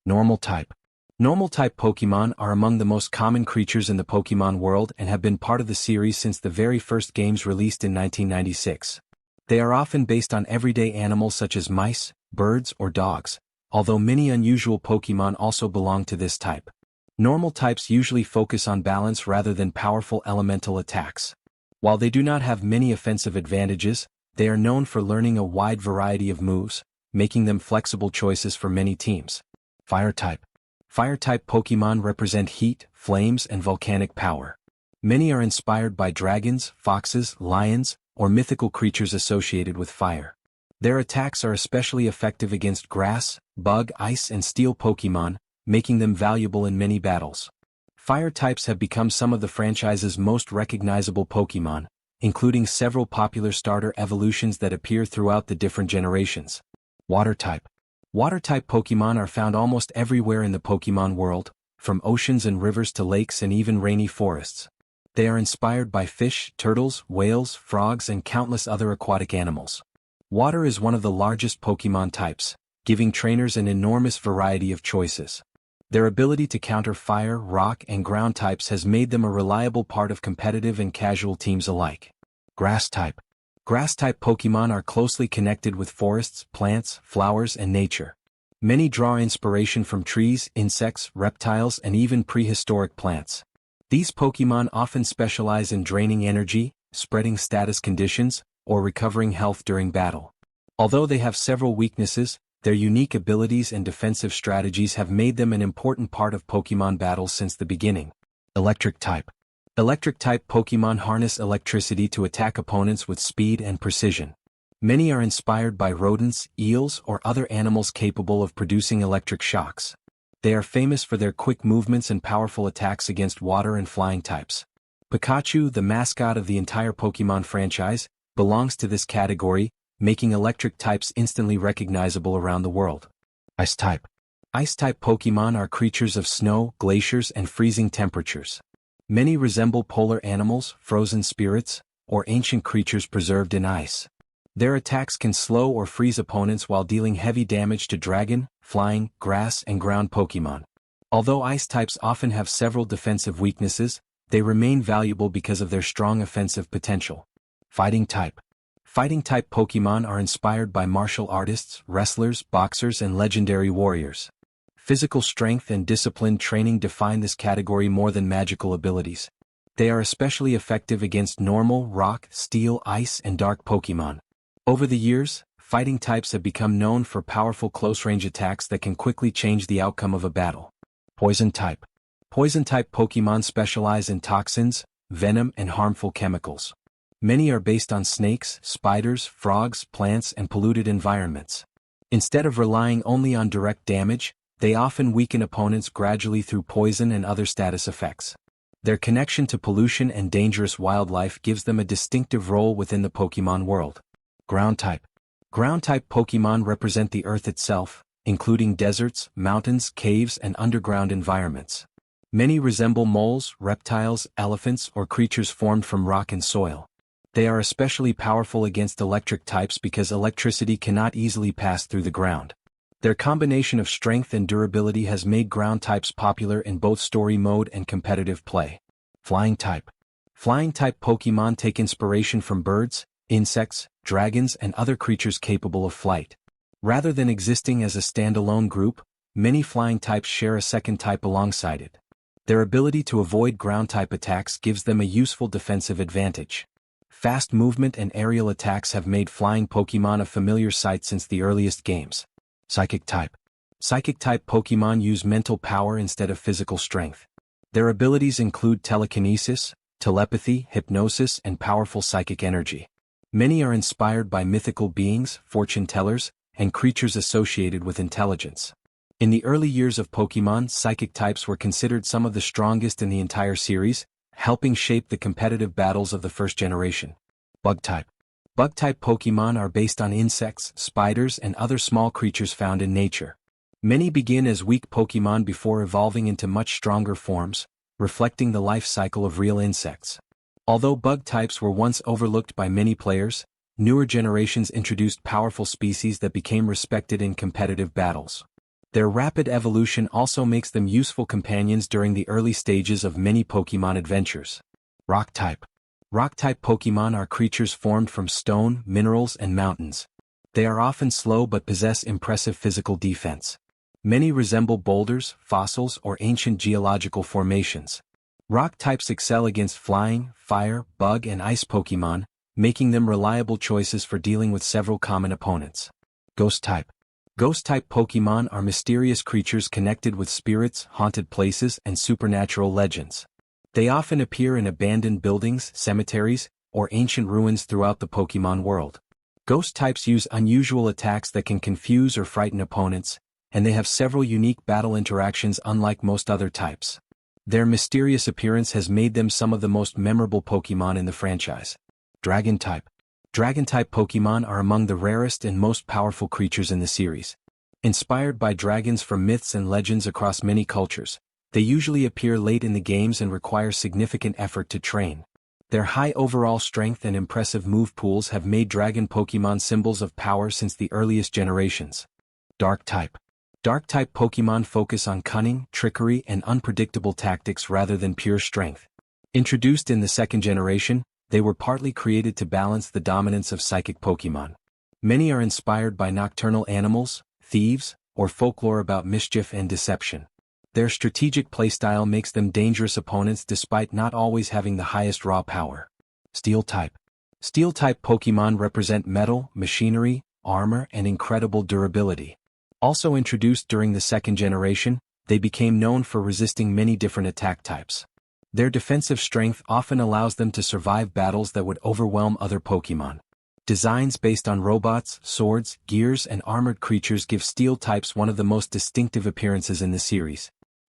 Normal type. Normal type Pokemon are among the most common creatures in the Pokemon world and have been part of the series since the very first games released in 1996. They are often based on everyday animals such as mice, birds, or dogs, although many unusual Pokemon also belong to this type. Normal types usually focus on balance rather than powerful elemental attacks. While they do not have many offensive advantages, they are known for learning a wide variety of moves, making them flexible choices for many teams. Fire type. Fire type Pokemon represent heat, flames, and volcanic power. Many are inspired by dragons, foxes, lions, or mythical creatures associated with fire. Their attacks are especially effective against grass, bug, ice, and steel Pokemon, making them valuable in many battles. Fire types have become some of the franchise's most recognizable Pokemon, including several popular starter evolutions that appear throughout the different generations. Water type. Water type Pokemon are found almost everywhere in the Pokemon world, from oceans and rivers to lakes and even rainy forests. They are inspired by fish, turtles, whales, frogs, and countless other aquatic animals. Water is one of the largest Pokemon types, giving trainers an enormous variety of choices. Their ability to counter fire, rock, and ground types has made them a reliable part of competitive and casual teams alike. Grass type. Grass type Pokemon are closely connected with forests, plants, flowers, and nature. Many draw inspiration from trees, insects, reptiles, and even prehistoric plants. These Pokemon often specialize in draining energy, spreading status conditions, or recovering health during battle. Although they have several weaknesses, their unique abilities and defensive strategies have made them an important part of Pokemon battles since the beginning. Electric type. Electric type Pokemon harness electricity to attack opponents with speed and precision. Many are inspired by rodents, eels, or other animals capable of producing electric shocks. They are famous for their quick movements and powerful attacks against water and flying types. Pikachu, the mascot of the entire Pokemon franchise, belongs to this category, making electric types instantly recognizable around the world. Ice type. Ice type Pokemon are creatures of snow, glaciers, and freezing temperatures. Many resemble polar animals, frozen spirits, or ancient creatures preserved in ice. Their attacks can slow or freeze opponents while dealing heavy damage to dragon, flying, grass, and ground Pokemon. Although ice types often have several defensive weaknesses, they remain valuable because of their strong offensive potential. Fighting type. Fighting type Pokemon are inspired by martial artists, wrestlers, boxers, and legendary warriors. Physical strength and disciplined training define this category more than magical abilities. They are especially effective against normal, rock, steel, ice, and dark Pokemon. Over the years, fighting types have become known for powerful close-range attacks that can quickly change the outcome of a battle. Poison type. Poison type Pokemon specialize in toxins, venom, and harmful chemicals. Many are based on snakes, spiders, frogs, plants, and polluted environments. Instead of relying only on direct damage, they often weaken opponents gradually through poison and other status effects. Their connection to pollution and dangerous wildlife gives them a distinctive role within the Pokemon world. Ground type. Ground type Pokemon represent the Earth itself, including deserts, mountains, caves, and underground environments. Many resemble moles, reptiles, elephants, or creatures formed from rock and soil. They are especially powerful against electric types because electricity cannot easily pass through the ground. Their combination of strength and durability has made ground types popular in both story mode and competitive play. Flying type. Flying type Pokemon take inspiration from birds, insects, dragons, and other creatures capable of flight. Rather than existing as a standalone group, many flying types share a second type alongside it. Their ability to avoid ground type attacks gives them a useful defensive advantage. Fast movement and aerial attacks have made flying Pokemon a familiar sight since the earliest games. Psychic type. Psychic type Pokemon use mental power instead of physical strength. Their abilities include telekinesis, telepathy, hypnosis, and powerful psychic energy. Many are inspired by mythical beings, fortune tellers, and creatures associated with intelligence. In the early years of Pokemon, psychic types were considered some of the strongest in the entire series, helping shape the competitive battles of the first generation. Bug type. Bug type Pokemon are based on insects, spiders, and other small creatures found in nature. Many begin as weak Pokemon before evolving into much stronger forms, reflecting the life cycle of real insects. Although bug types were once overlooked by many players, newer generations introduced powerful species that became respected in competitive battles. Their rapid evolution also makes them useful companions during the early stages of many Pokémon adventures. Rock type. Rock-type Pokémon are creatures formed from stone, minerals, and mountains. They are often slow but possess impressive physical defense. Many resemble boulders, fossils, or ancient geological formations. Rock types excel against flying, fire, bug, and ice Pokémon, making them reliable choices for dealing with several common opponents. Ghost type. Ghost-type Pokémon are mysterious creatures connected with spirits, haunted places, and supernatural legends. They often appear in abandoned buildings, cemeteries, or ancient ruins throughout the Pokémon world. Ghost types use unusual attacks that can confuse or frighten opponents, and they have several unique battle interactions unlike most other types. Their mysterious appearance has made them some of the most memorable Pokémon in the franchise. Dragon type. Dragon-type Pokémon are among the rarest and most powerful creatures in the series. Inspired by dragons from myths and legends across many cultures, they usually appear late in the games and require significant effort to train. Their high overall strength and impressive move pools have made dragon Pokémon symbols of power since the earliest generations. Dark type. Dark-type Pokémon focus on cunning, trickery, and unpredictable tactics rather than pure strength. Introduced in the second generation, they were partly created to balance the dominance of psychic Pokémon. Many are inspired by nocturnal animals, thieves, or folklore about mischief and deception. Their strategic playstyle makes them dangerous opponents despite not always having the highest raw power. Steel type. Steel-type Pokémon represent metal, machinery, armor, and incredible durability. Also introduced during the second generation, they became known for resisting many different attack types. Their defensive strength often allows them to survive battles that would overwhelm other Pokémon. Designs based on robots, swords, gears, and armored creatures give steel types one of the most distinctive appearances in the series.